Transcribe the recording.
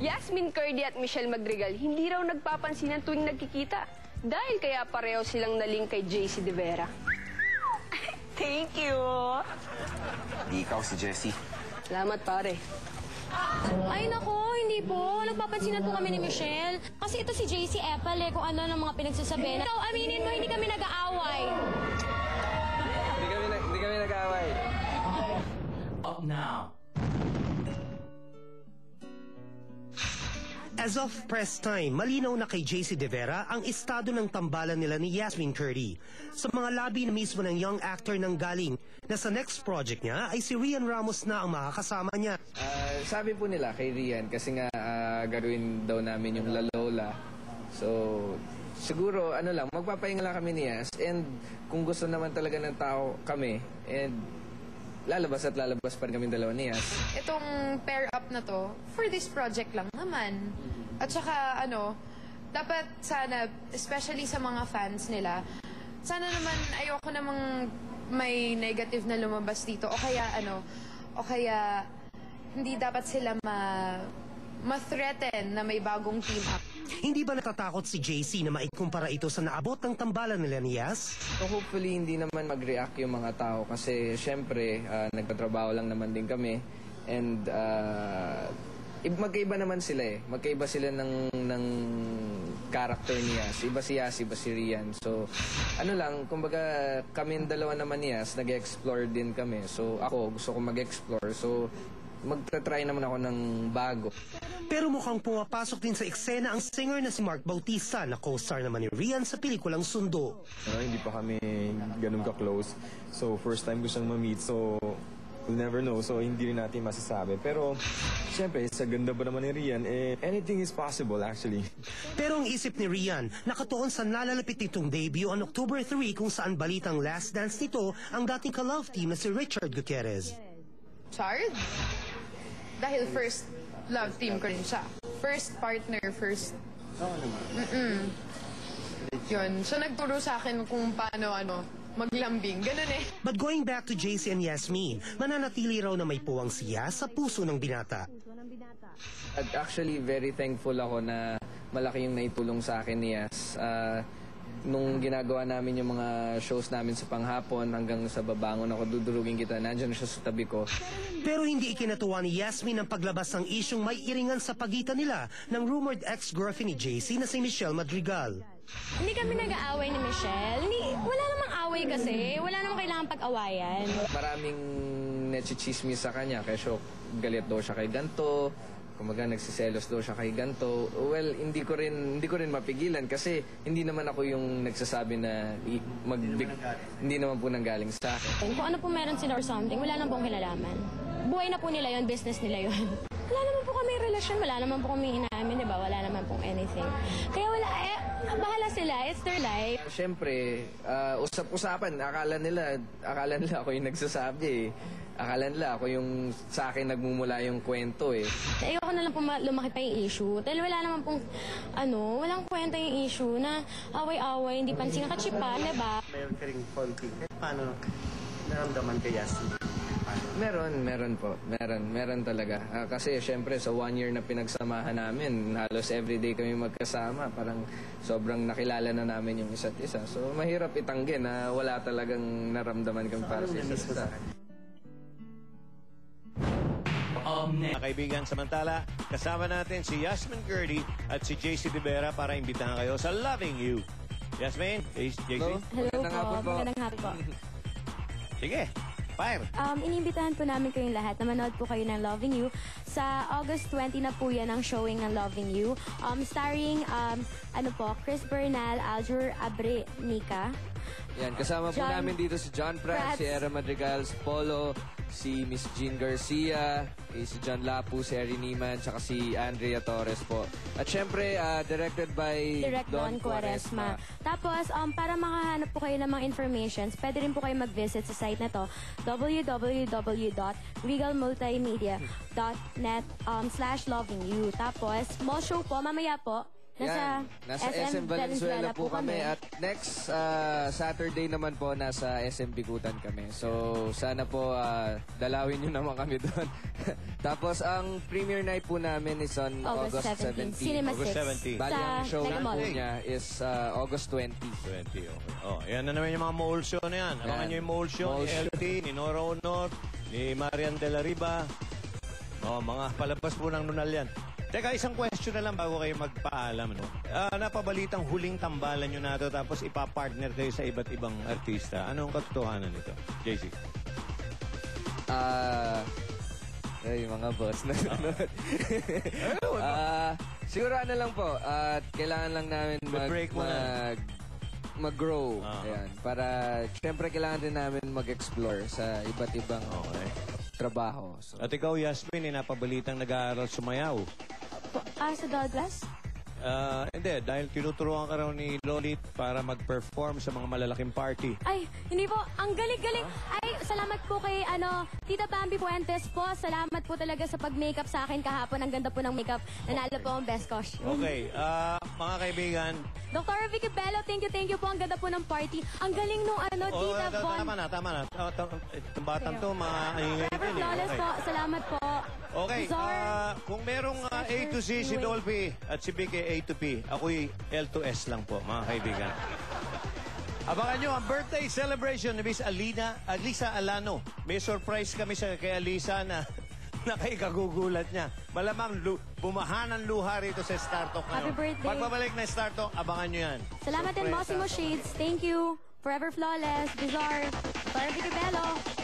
Yasmin Curdy at Michelle Madrigal hindi raw nagpapansinan tuwing nagkikita. Dahil kaya pareho silang naling kay JC De Vera. Thank you. Di ikaw si Jessie. Salamat, pare. Ay nako, hindi po. Nagpapansinan po kami ni Michelle. Kasi ito si JC Epal kung ano ng mga pinagsasabi. Ikaw, aminin mo, hindi kami nag-aaway. Hindi kami nag-aaway. Up now. As of press time, malinaw na kay JC De Vera ang estado ng tambalan nila ni Yasmin Curdy. Sa mga labi na mismo ng young actor nang galing na sa next project niya ay si Rian Ramos na ang makakasama niya. Sabi po nila kay Rian kasi nga gagawin daw namin yung La Lola. So siguro magpapahinga lang kami ni Yas, and kung gusto naman talaga ng tao kami, and lalabas pa rin kami dalawa ni Yas. Itong pair up na to, for this project lang naman. At saka dapat sana, especially sa mga fans nila, sana naman ayoko namang may negative na lumabas dito. O kaya hindi dapat sila ma-threaten na may bagong team up. Hindi ba natatakot si JC na maikumpara ito sa naabot ng tambalan nila ni Yas? So hopefully hindi naman mag-react yung mga tao kasi syempre nagtatrabaho lang naman din kami, and magkaiba naman sila magkaiba sila ng character ni Yas. Iba si Yas, iba si Rian. So kumbaga kami dalawa naman ni Yas, nag-explore din kami. So ako gusto ko mag-explore, so magta-try naman ako ng bago. Pero mukhang pumapasok din sa eksena ang singer na si Mark Bautista na co-star naman ni Rian sa pelikulang Sundo. Hindi pa kami ganun ka-close. So first time ko siyang ma-meet, so we'll never know. So hindi rin natin masasabi. Pero siyempre, sa ganda ba naman ni Rian, anything is possible actually. Pero ang isip ni Rian, nakatuon sa nalalapit nitong debut on October 3 kung saan balitang last dance nito ang dating ka-love team na si Richard Gutierrez. Chard? Dahil first love team ko rin siya. First partner, first... Yun. So nagturo sa akin kung paano maglambing. Ganun But going back to JC and Yasmin, mananatili raw na may puwang siya sa puso ng binata. At actually, very thankful ako na malaki yung naitulong sa akin ni Yas. Nung ginagawa namin yung mga shows namin sa panghapon hanggang sa babangon ako, dudurugin kita, nandiyan siya sa tabi ko. Pero hindi ikinatuwa ni Yasmin ang paglabas ng isyong may iringan sa pagitan nila ng rumored ex-girlfriend ni JC na si Michelle Madrigal. Hindi kami nag-aaway ni Michelle. Wala namang away kasi. Wala namang kailangan pag-awayan. Maraming nachichismis sa kanya kasi galit daw siya kay ganto. Kumaga nagsiselos daw siya kay ganto. Well, hindi ko rin mapigilan kasi hindi naman ako yung nagsasabi na hindi naman po nanggaling sa akin. Kung ano po meron sila or something, wala nang pong kinalaman. Buhay na po nila yon, business nila yon. Wala naman po kami relasyon, wala naman po kami inamin, di ba? Wala naman pong anything. Kaya bahala sila, it's their life. Siyempre, usap-usapan, akala nila ako yung nagsasabi Akala nila ako yung sa akin nagmumula yung kwento Ayoko na lang po lumaki pa yung issue. Dahil wala naman pong, walang kwenta yung issue na away-away, hindi pansin nakachipan, diba? Meron ka rin konting. Paano naramdaman kay Yasmin? Meron po. Meron talaga. Kasi syempre sa 1 year na pinagsamahan namin, halos everyday kami magkasama. Parang sobrang nakilala na namin yung isa't isa. So mahirap itanggi na wala talagang naramdaman kami para sa isa't isa. Mga kaibigan, samantala, kasama natin si Yasmin Curdy at si JC De Vera para imbitahan kayo sa Loving You. Yasmin, JC? Hello po. Magandang hapon po. Sige, fire. Iniimbitahan po namin kayong lahat na manood po kayo ng Loving You. Sa August 20 na po yan ang showing ng Loving You. Starring, Chris Bernal, Aljur Abre, Nika. Yan, kasama po namin dito si John Pratt, si Era Madrigal, si Polo, si Miss Jean Garcia, si John Lapu, si Harry Niemann, tsaka si Andrea Torres po. At syempre, directed by Don Quaresma. Tapos, para makahanap po kayo ng mga informations, pwede rin po kayo mag-visit sa site na to, www.regalmultimedia.net/lovingyou. Tapos, small show po, mamaya po, Nasa SM Valenzuela po kami. At next Saturday naman po, nasa SM Bikutan kami. So, sana po dalawin nyo naman kami doon. Tapos, ang premiere night po namin is on August 17. Cinema August 6. 17. Bali, ang show Mega po Mall. niya is August 20. 20, okay. Oh, yan na naman yung mga mole show na yan. Abangan nyo yung mole show Mole ni show. LT, ni Nora Honor, ni Marian de la Riva. Oh, mga palabas po ng Nunal yan. Teka, isang question na lang bago kayo magpaalam. No? Napabalitang huling tambalan nyo na ito tapos ipapartner kayo sa iba't ibang artista. Anong katotohanan nito, JC? Ay, mga boss na sunod. Siguro ano lang po, kailangan lang namin Break muna. mag-grow. Ayan, para syempre kailangan din namin mag-explore sa iba't ibang trabaho. So, At ikaw, Yasmin, napabalitang nag-aaral sumayaw. Sa Douglas? Hindi, dahil tinuturuan ka raw ni Lolit para mag-perform sa mga malalaking party. Ay, hindi po. Ang galing-galing. Ay, salamat po kay Tita Bambi Fuentes po. Salamat po talaga sa pag-makeup sa akin kahapon. Ang ganda po ng makeup. Nanalo po ang best costume. Okay, mga kaibigan. Dr. Vicky Bello, thank you po. Ang ganda po ng party. Ang galing nung Tita Von. Tama na. Itong batang to, maingay Forever din. Flawless po. Salamat po. Okay, Zor. kung merong A to C si Dolphy at si Vicky A to P, ako'y L to S lang po, mga kaibigan. Abangan nyo ang birthday celebration ni Miss Alisa Alano. May surprise kami sa kay Alisa na nakikagugulat niya. Malamang bumahan ng luha rito sa Star Talk ngayon. Happy birthday. Pagbabalik na Star Talk, abangan nyo yan. Salamat din, Surpresa. Mossimo Shades. Thank you. Forever Flawless. Bizarre. Dr. Vicky Bello.